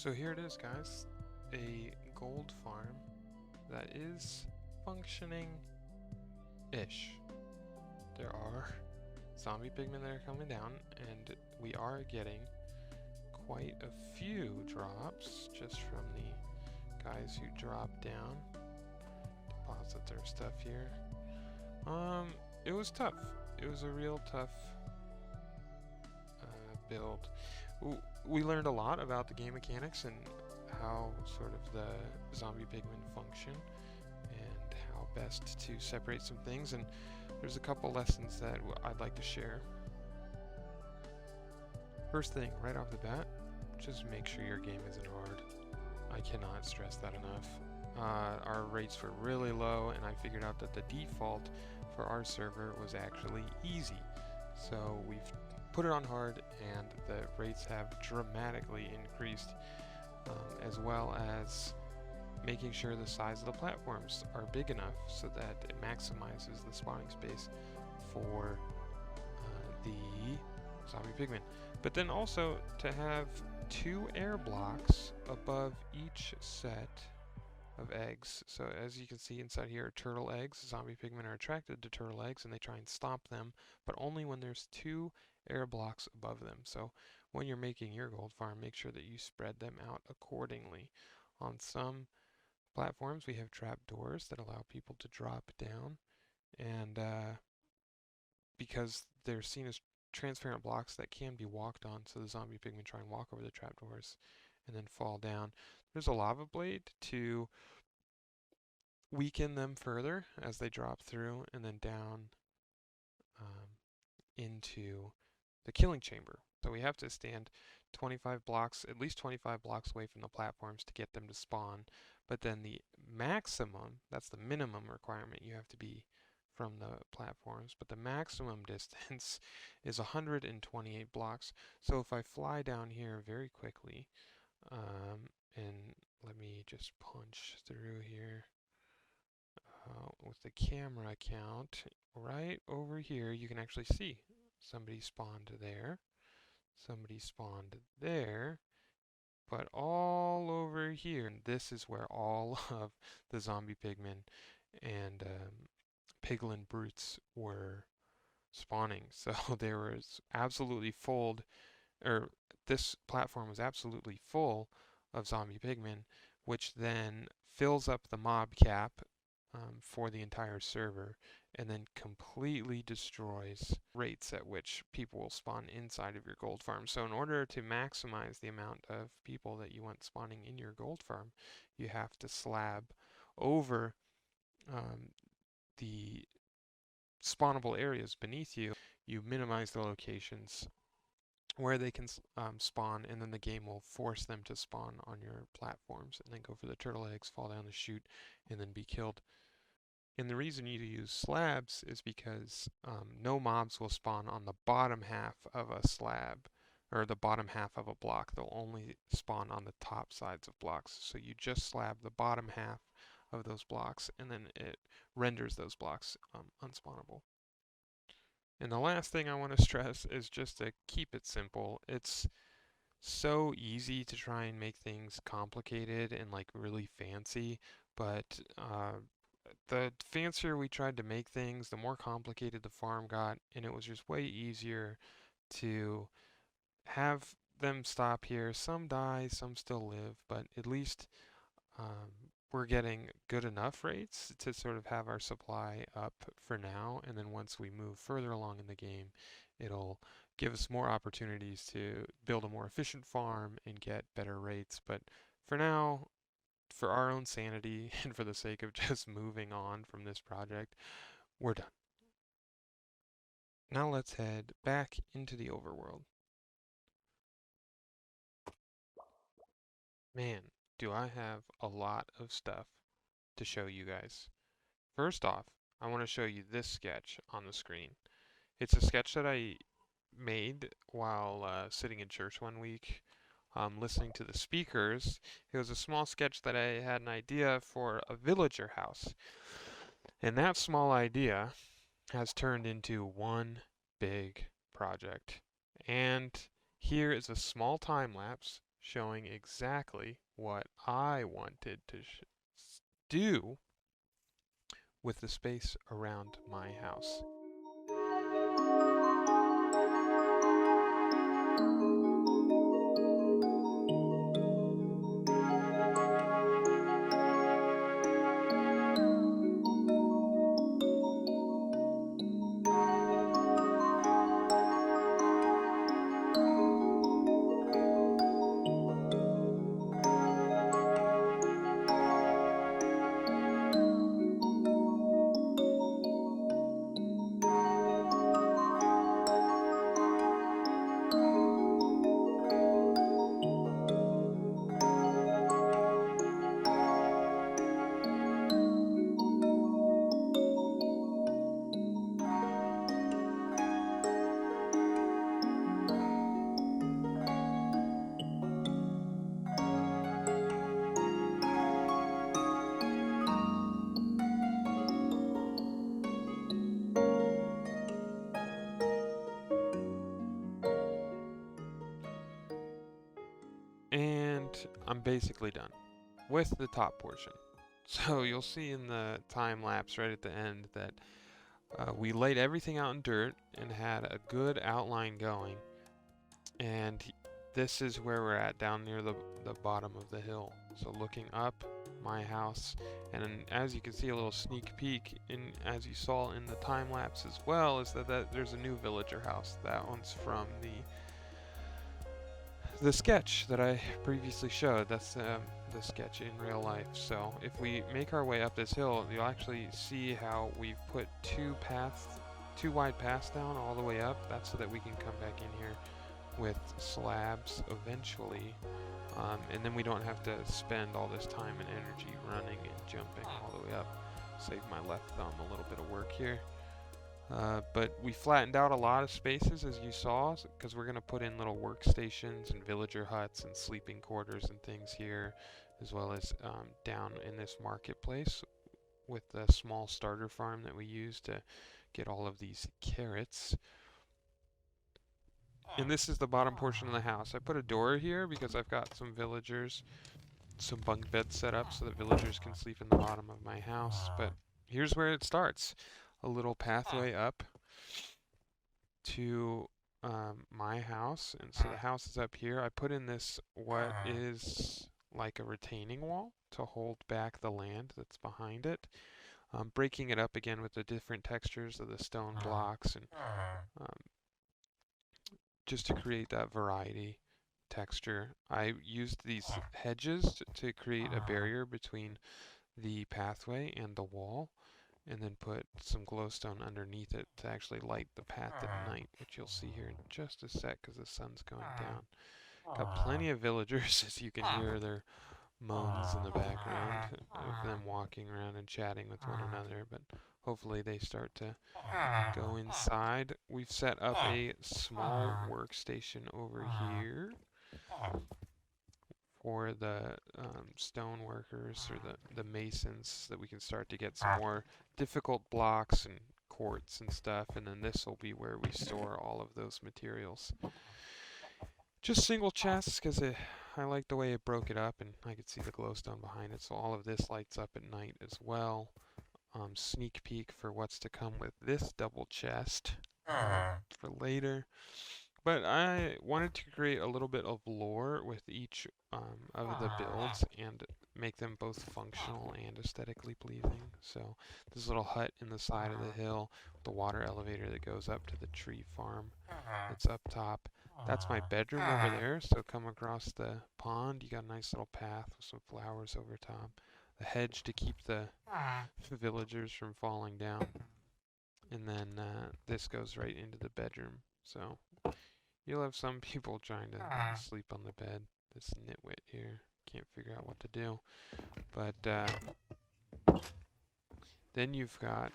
So here it is, guys, a gold farm that is functioning-ish. There are zombie pigmen that are coming down, and we are getting quite a few drops just from the guys who drop down, deposit their stuff here. It was tough. It was a real tough build. We learned a lot about the game mechanics and how sort of the zombie pigmen function and how best to separate some things, and there's a couple lessons that I'd like to share. First thing, right off the bat, just make sure your game isn't hard. I cannot stress that enough. Our rates were really low, and I figured out that the default for our server was actually easy. So we've put it on hard, and the rates have dramatically increased, as well as making sure the size of the platforms are big enough so that it maximizes the spawning space for the zombie pigmen. But then also to have 2 air blocks above each set of eggs. So as you can see inside here are turtle eggs. Zombie pigmen are attracted to turtle eggs and they try and stomp them, but only when there's 2 air blocks above them. So when you're making your gold farm, make sure that you spread them out accordingly. On some platforms we have trap doors that allow people to drop down, and because they're seen as transparent blocks that can be walked on, so the zombie pigmen try and walk over the trapdoors and then fall down. There's a lava blade to weaken them further as they drop through and then down into the killing chamber. So we have to stand 25 blocks, at least 25 blocks away from the platforms to get them to spawn. But then the maximum, that's the minimum requirement, you have to be from the platforms, but the maximum distance is 128 blocks. So if I fly down here very quickly, and let me just punch through here with the camera count, right over here you can actually see somebody spawned there, somebody spawned there, but all over here, and this is where all of the zombie pigmen and piglin brutes were spawning. So there was absolutely full, or this platform was absolutely full of zombie pigmen, which then fills up the mob cap for the entire server and then completely destroys rates at which people will spawn inside of your gold farm. So in order to maximize the amount of people that you want spawning in your gold farm, you have to slab over the spawnable areas beneath you. You minimize the locations where they can spawn, and then the game will force them to spawn on your platforms and then go for the turtle eggs, fall down the chute, and then be killed. And the reason you use slabs is because no mobs will spawn on the bottom half of a slab or the bottom half of a block. They'll only spawn on the top sides of blocks. So you just slab the bottom half of those blocks, and then it renders those blocks unspawnable. And the last thing I want to stress is just to keep it simple. It's so easy to try and make things complicated and like really fancy, but the fancier we tried to make things, the more complicated the farm got, and it was just way easier to have them stop here. Some die, some still live, but at least we're getting good enough rates to sort of have our supply up for now, and then once we move further along in the game, it'll give us more opportunities to build a more efficient farm and get better rates. But for now, for our own sanity and for the sake of just moving on from this project, we're done. Now let's head back into the overworld. Man, do I have a lot of stuff to show you guys. First off, I want to show you this sketch on the screen. It's a sketch that I made while sitting in church one week, listening to the speakers. It was a small sketch that I had an idea for a villager house. And that small idea has turned into one big project. And here is a small time lapse showing exactly what I wanted to do with the space around my house. And I'm basically done with the top portion. So you'll see in the time lapse right at the end that we laid everything out in dirt and had a good outline going. And this is where we're at, down near the bottom of the hill. So looking up, my house, and as you can see, a little sneak peek, in as you saw in the time lapse as well, is that there's a new villager house. That one's from the sketch that I previously showed. That's the sketch in real life. So if we make our way up this hill, you'll actually see how we've put two wide paths down all the way up. That's so that we can come back in here with slabs eventually, and then we don't have to spend all this time and energy running and jumping all the way up. Save my left thumb a little bit of work here. But we flattened out a lot of spaces, as you saw, because we're going to put in little workstations and villager huts and sleeping quarters and things here, as well as down in this marketplace with the small starter farm that we use to get all of these carrots. And this is the bottom portion of the house. I put a door here because I've got some villagers, some bunk beds set up so that villagers can sleep in the bottom of my house. But here's where it starts. A little pathway up to my house. And so the house is up here. I put in this, what is like a retaining wall to hold back the land that's behind it. Breaking it up again with the different textures of the stone blocks, and just to create that variety texture. I used these hedges to create a barrier between the pathway and the wall, and then put some glowstone underneath it to actually light the path at night, which you'll see here in just a sec because the sun's going down. Got plenty of villagers, as you can hear their moans in the background of them walking around and chatting with one another, but hopefully they start to go inside. We've set up a small workstation over here for the stone workers, or the masons, so that we can start to get some more difficult blocks and quartz and stuff, and then this will be where we store all of those materials. Just single chests, because I like the way it broke it up, and I could see the glowstone behind it, so all of this lights up at night as well. Sneak peek for what's to come with this double chest for later. But I wanted to create a little bit of lore with each of the builds and make them both functional and aesthetically pleasing. So this little hut in the side of the hill, the water elevator that goes up to the tree farm that's up top. That's my bedroom over there, so come across the pond, you got a nice little path with some flowers over top. The hedge to keep the villagers from falling down. And then this goes right into the bedroom. So you'll have some people trying to sleep on the bed. This nitwit here can't figure out what to do. But then you've got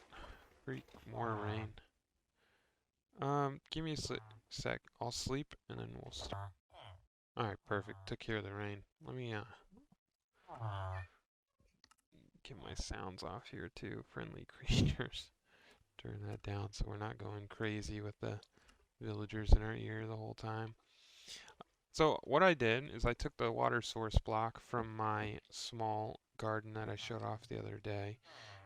more rain. Give me a sec. I'll sleep and then we'll start. Alright, perfect. Took care of the rain. Let me get my sounds off here too. Friendly creatures. Turn that down so we're not going crazy with the villagers in our ear the whole time. So what I did is I took the water source block from my small garden that I showed off the other day,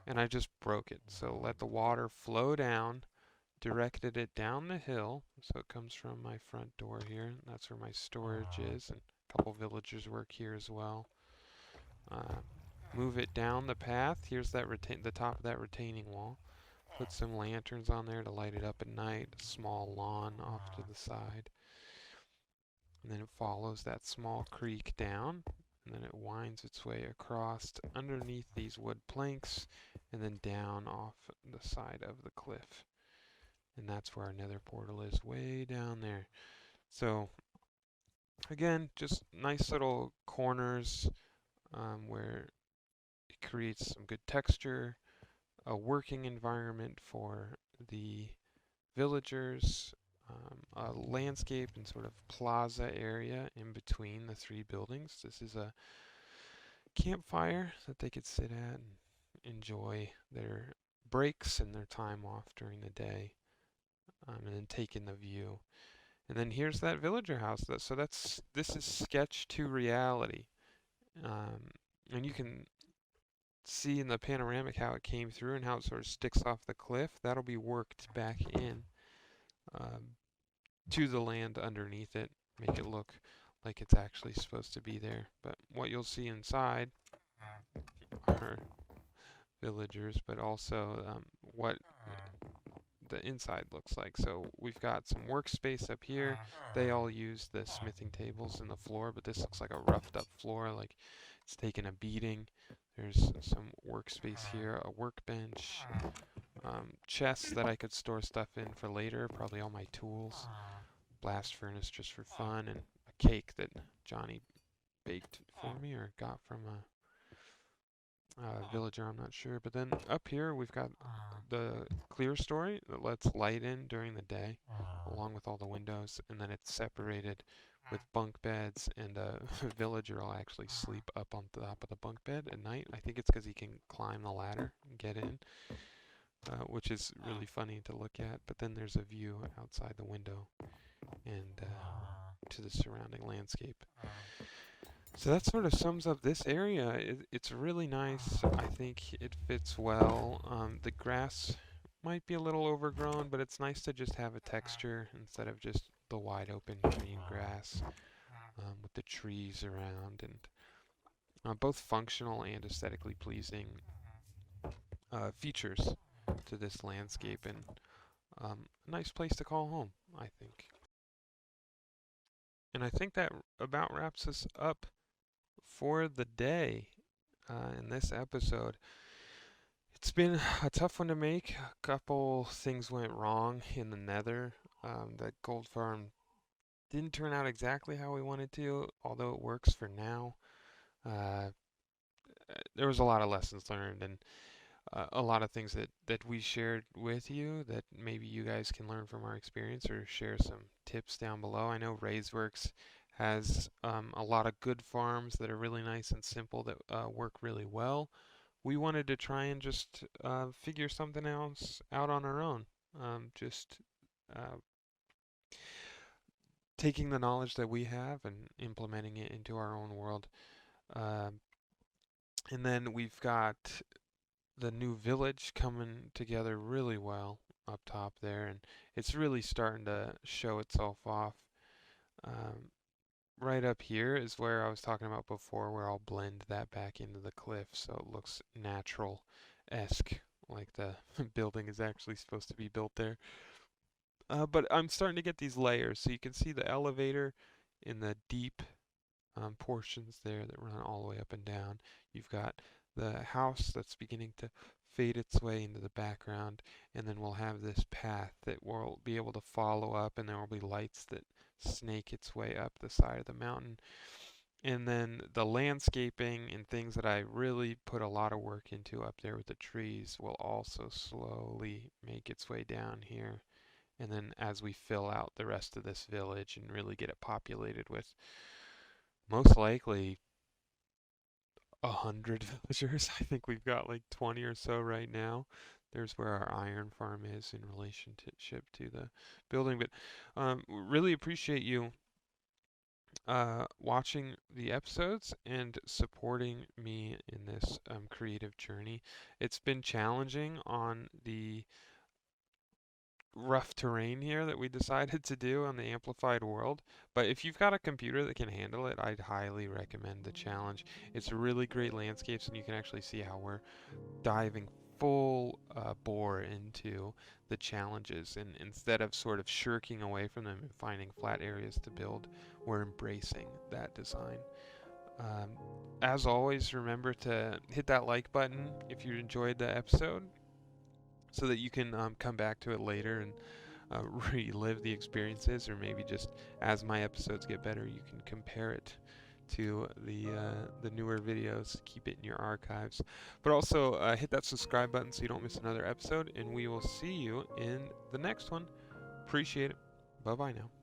and I just broke it. So let the water flow down, directed it down the hill. So it comes from my front door here. And that's where my storage is, and a couple villagers work here as well. Uh, Move it down the path. Here's the top of that retaining wall. Put some lanterns on there to light it up at night. A small lawn off to the side. And then it follows that small creek down, and then it winds its way across underneath these wood planks, and then down off the side of the cliff. And that's where our nether portal is, way down there. So again, just nice little corners where it creates some good texture, a working environment for the villagers, a landscape and sort of plaza area in between the three buildings. This is a campfire that they could sit at and enjoy their breaks and their time off during the day, and then take in the view. And then here's that villager house. So this is sketch to reality, um, and you can see in the panoramic how it came through and how it sort of sticks off the cliff. That'll be worked back in um, to the land underneath it, make it look like it's actually supposed to be there. But what you'll see inside are villagers, but also what the inside looks like. So we've got some workspace up here. They all use the smithing tables in the floor, but this looks like a roughed up floor, like it's taken a beating. There's some workspace here, a workbench, chests that I could store stuff in for later, probably all my tools, blast furnace just for fun, and a cake that Johnny baked for me or got from a villager, I'm not sure. But then up here we've got the clear story that lets light in during the day, along with all the windows, and then it's separated with bunk beds, and a villager will actually sleep up on top of the bunk bed at night. I think it's because he can climb the ladder and get in, which is really funny to look at. But then there's a view outside the window and to the surrounding landscape. So that sort of sums up this area. It's really nice. I think it fits well. The grass might be a little overgrown, but it's nice to just have a texture instead of just the wide open green grass with the trees around, and both functional and aesthetically pleasing features to this landscape, and a nice place to call home, I think. And I think that about wraps us up for the day in this episode. It's been a tough one to make. A couple things went wrong in the nether. That gold farm didn't turn out exactly how we wanted to, although it works for now. Uh, there was a lot of lessons learned, and a lot of things that we shared with you that maybe you guys can learn from our experience or share some tips down below. I know Raiseworks has a lot of good farms that are really nice and simple that work really well. We wanted to try and just figure something else out on our own. Just uh, taking the knowledge that we have and implementing it into our own world. Um, and then we've got the new village coming together really well up top there, and it's really starting to show itself off. Um, right up here is where I was talking about before, where I'll blend that back into the cliff so it looks natural-esque, like the building is actually supposed to be built there. But I'm starting to get these layers, so you can see the elevator in the deep portions there that run all the way up and down. You've got the house that's beginning to fade its way into the background, and then we'll have this path that we'll be able to follow up, and there will be lights that snake its way up the side of the mountain. And then the landscaping and things that I really put a lot of work into up there with the trees will also slowly make its way down here. And then as we fill out the rest of this village and really get it populated with most likely 100 villagers. I think we've got like 20 or so right now. There's where our iron farm is in relationship to the building. But really appreciate you watching the episodes and supporting me in this creative journey. It's been challenging on the rough terrain here that we decided to do on the amplified world, but if you've got a computer that can handle it, I'd highly recommend the challenge. It's really great landscapes, and you can actually see how we're diving full bore into the challenges, and instead of sort of shirking away from them and finding flat areas to build, we're embracing that design. um, as always, remember to hit that like button if you enjoyed the episode, so that you can come back to it later and relive the experiences, or maybe just as my episodes get better, you can compare it to the newer videos. Keep it in your archives, but also hit that subscribe button so you don't miss another episode. And we will see you in the next one. Appreciate it. Bye bye now.